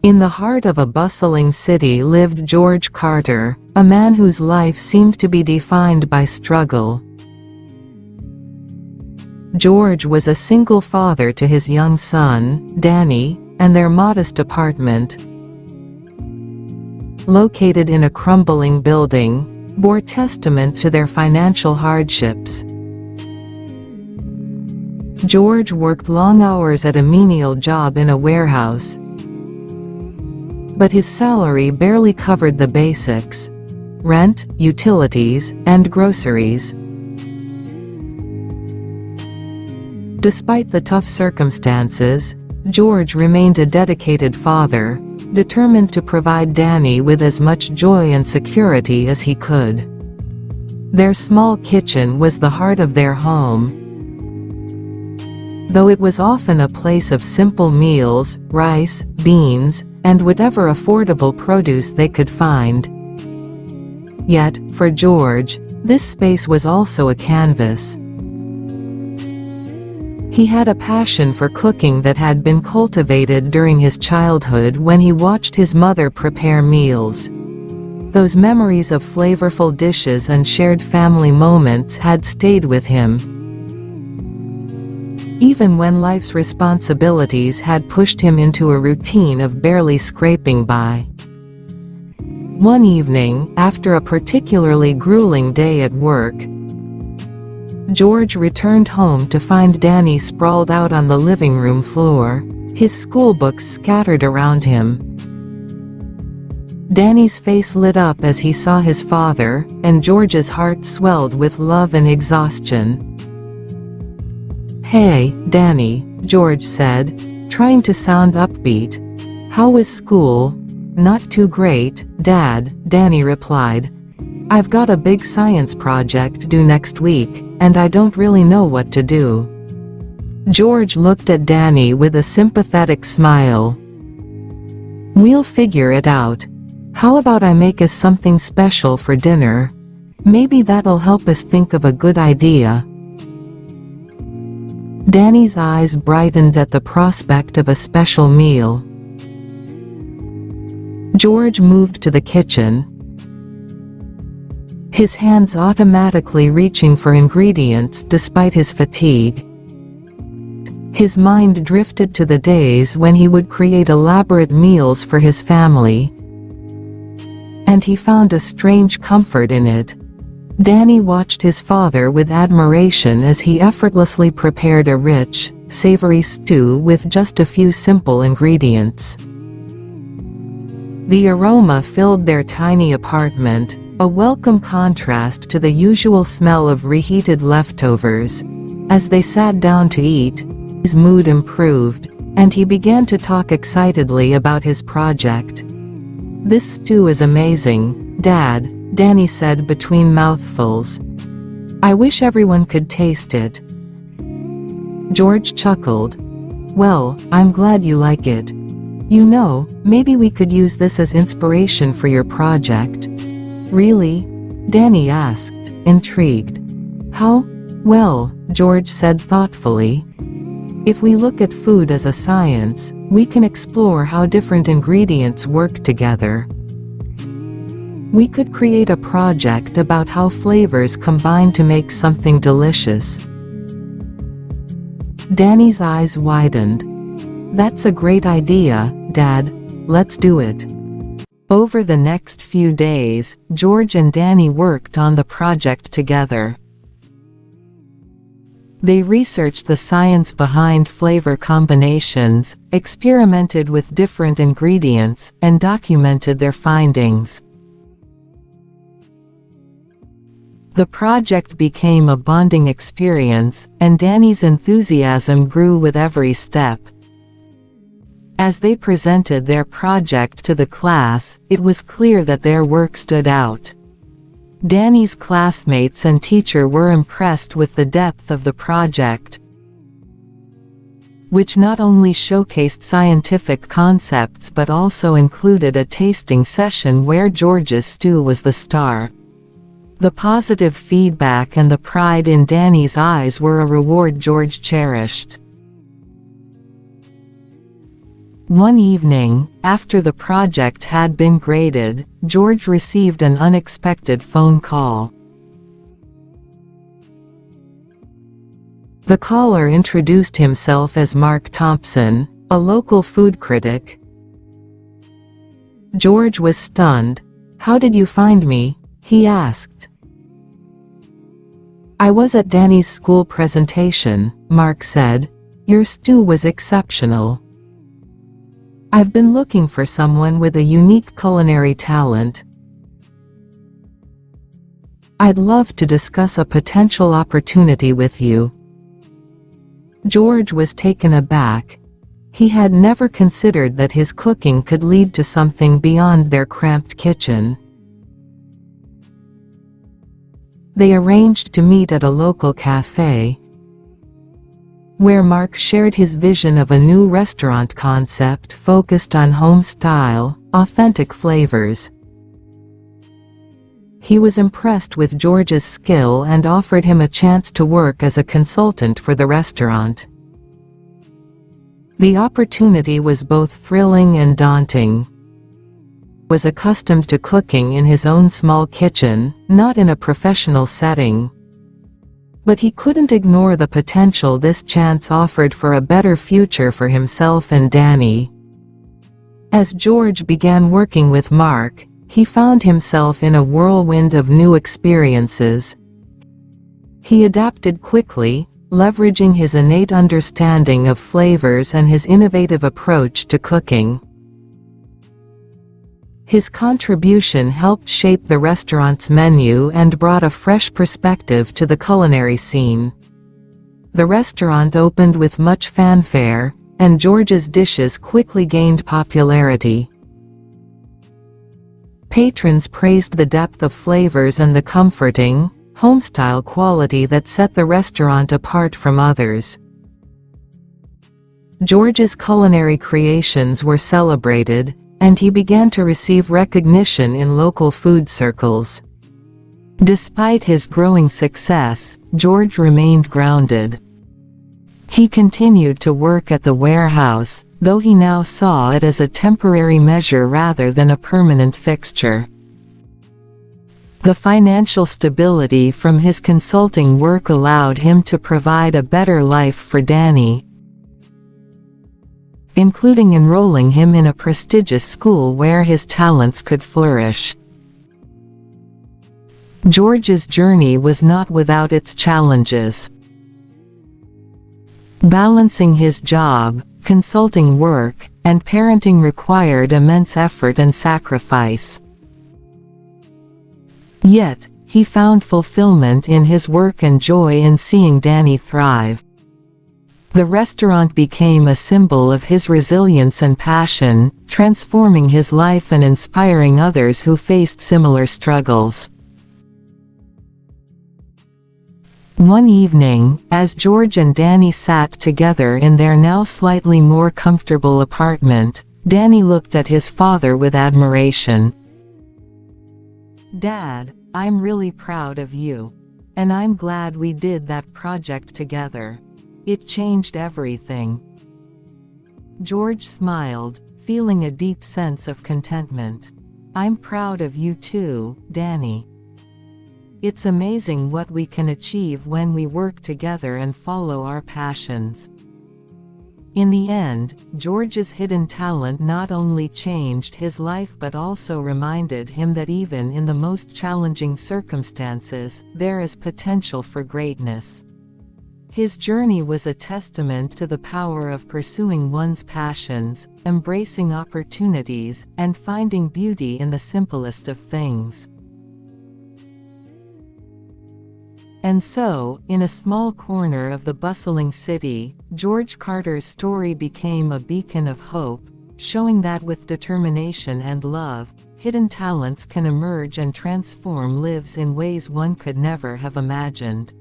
In the heart of a bustling city lived George Carter, a man whose life seemed to be defined by struggle. George was a single father to his young son, Danny, and their modest apartment, located in a crumbling building, bore testament to their financial hardships. George worked long hours at a menial job in a warehouse, but his salary barely covered the basics: rent, utilities, and groceries. Despite the tough circumstances, George remained a dedicated father, determined to provide Danny with as much joy and security as he could. Their small kitchen was the heart of their home, though it was often a place of simple meals, rice, beans, and whatever affordable produce they could find. Yet, for George, this space was also a canvas. He had a passion for cooking that had been cultivated during his childhood when he watched his mother prepare meals. Those memories of flavorful dishes and shared family moments had stayed with him, even when life's responsibilities had pushed him into a routine of barely scraping by. One evening, after a particularly grueling day at work, George returned home to find Danny sprawled out on the living room floor, his schoolbooks scattered around him. Danny's face lit up as he saw his father, and George's heart swelled with love and exhaustion. "Hey, Danny," George said, trying to sound upbeat. "How was school?" "Not too great, Dad," Danny replied. "I've got a big science project due next week, and I don't really know what to do." George looked at Danny with a sympathetic smile. "We'll figure it out. How about I make us something special for dinner? Maybe that'll help us think of a good idea." Danny's eyes brightened at the prospect of a special meal. George moved to the kitchen, his hands automatically reaching for ingredients despite his fatigue. His mind drifted to the days when he would create elaborate meals for his family, and he found a strange comfort in it. Danny watched his father with admiration as he effortlessly prepared a rich, savory stew with just a few simple ingredients. The aroma filled their tiny apartment, a welcome contrast to the usual smell of reheated leftovers. As they sat down to eat, his mood improved, and he began to talk excitedly about his project. "This stew is amazing, Dad," Danny said between mouthfuls. "I wish everyone could taste it." George chuckled. "Well, I'm glad you like it. You know, maybe we could use this as inspiration for your project." "Really?" Danny asked, intrigued. "How?" "Well," George said thoughtfully, "if we look at food as a science, we can explore how different ingredients work together. We could create a project about how flavors combine to make something delicious." Danny's eyes widened. "That's a great idea, Dad. Let's do it." Over the next few days, George and Danny worked on the project together. They researched the science behind flavor combinations, experimented with different ingredients, and documented their findings. The project became a bonding experience, and Danny's enthusiasm grew with every step. As they presented their project to the class, it was clear that their work stood out. Danny's classmates and teacher were impressed with the depth of the project, which not only showcased scientific concepts but also included a tasting session where George's stew was the star. The positive feedback and the pride in Danny's eyes were a reward George cherished. One evening, after the project had been graded, George received an unexpected phone call. The caller introduced himself as Mark Thompson, a local food critic. George was stunned. "How did you find me?" he asked. "I was at Danny's school presentation," Mark said. "Your stew was exceptional. I've been looking for someone with a unique culinary talent. I'd love to discuss a potential opportunity with you." George was taken aback. He had never considered that his cooking could lead to something beyond their cramped kitchen. They arranged to meet at a local cafe, where Mark shared his vision of a new restaurant concept focused on home-style, authentic flavors. He was impressed with George's skill and offered him a chance to work as a consultant for the restaurant. The opportunity was both thrilling and daunting. He was accustomed to cooking in his own small kitchen, not in a professional setting. But he couldn't ignore the potential this chance offered for a better future for himself and Danny. As George began working with Mark, he found himself in a whirlwind of new experiences. He adapted quickly, leveraging his innate understanding of flavors and his innovative approach to cooking. His contribution helped shape the restaurant's menu and brought a fresh perspective to the culinary scene. The restaurant opened with much fanfare, and George's dishes quickly gained popularity. Patrons praised the depth of flavors and the comforting, home-style quality that set the restaurant apart from others. George's culinary creations were celebrated, and he began to receive recognition in local food circles. Despite his growing success, George remained grounded. He continued to work at the warehouse, though he now saw it as a temporary measure rather than a permanent fixture. The financial stability from his consulting work allowed him to provide a better life for Danny, including enrolling him in a prestigious school where his talents could flourish. George's journey was not without its challenges. Balancing his job, consulting work, and parenting required immense effort and sacrifice. Yet, he found fulfillment in his work and joy in seeing Danny thrive. The restaurant became a symbol of his resilience and passion, transforming his life and inspiring others who faced similar struggles. One evening, as George and Danny sat together in their now slightly more comfortable apartment, Danny looked at his father with admiration. "Dad, I'm really proud of you. And I'm glad we did that project together. It changed everything." George smiled, feeling a deep sense of contentment. "I'm proud of you too, Danny. It's amazing what we can achieve when we work together and follow our passions." In the end, George's hidden talent not only changed his life but also reminded him that even in the most challenging circumstances, there is potential for greatness. His journey was a testament to the power of pursuing one's passions, embracing opportunities, and finding beauty in the simplest of things. And so, in a small corner of the bustling city, George Carter's story became a beacon of hope, showing that with determination and love, hidden talents can emerge and transform lives in ways one could never have imagined.